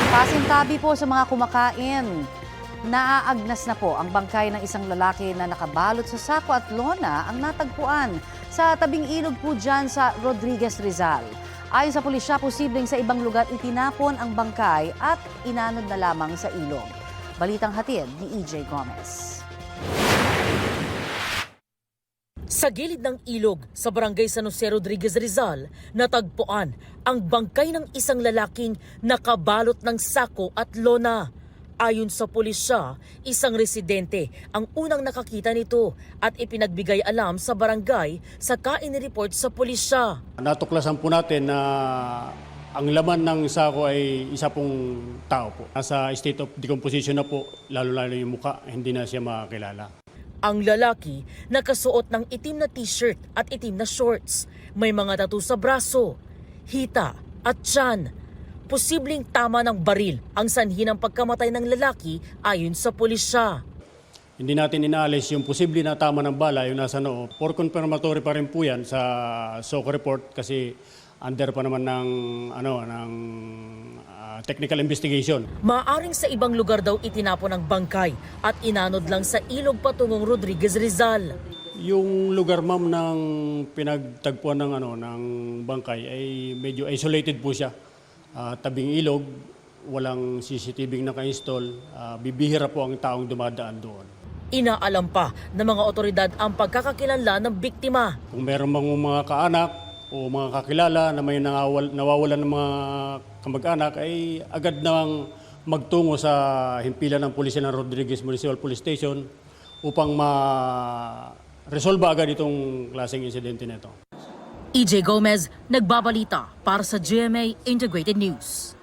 Pasintabi po sa mga kumakain. Naaagnas na po ang bangkay ng isang lalaki na nakabalot sa sako at lona ang natagpuan sa tabing ilog po dyan sa Rodriguez, Rizal. Ayon sa pulisya, posibleng sa ibang lugar itinapon ang bangkay at inanod na lamang sa ilog. Balitang hatid ni EJ Gomez. Sa gilid ng ilog sa barangay San Jose Rodriguez, Rizal, natagpuan ang bangkay ng isang lalaking nakabalot ng sako at lona. Ayon sa pulisya, isang residente ang unang nakakita nito at ipinagbigay alam sa barangay saka inireport sa pulisya. Natuklasan po natin na ang laman ng sako ay isa pong tao po. Nasa state of decomposition na po, lalo-lalo yung muka, hindi na siya makakilala. Ang lalaki nakasuot ng itim na t-shirt at itim na shorts. May mga tattoo sa braso, hita at tiyan. Posibleng tama ng baril ang sanhi ng pagkamatay ng lalaki ayon sa pulisya. Hindi natin inaalis yung posible na tama ng bala, yung nasa noo. For confirmatory pa rin po yan sa SOCO report kasi under pa naman ng technical investigation. Maaring sa ibang lugar daw itinapon ang bangkay at inanod lang sa ilog patungong Rodriguez, Rizal. Yung lugar ma'am ng pinagtagpuan ng bangkay ay medyo isolated po siya. Tabing ilog, walang CCTV naka-install, bibihira po ang taong dumadaan doon. Inaalam pa ng mga otoridad ang pagkakakilanlan ng biktima. Kung meron bang mga kaanak o mga kakilala na may nawawalan ng mga kamag-anak ay agad nang magtungo sa himpilan ng pulisya ng Rodriguez Municipal Police Station upang ma-resolve agad itong klaseng insidente nito. EJ Gomez, nagbabalita para sa GMA Integrated News.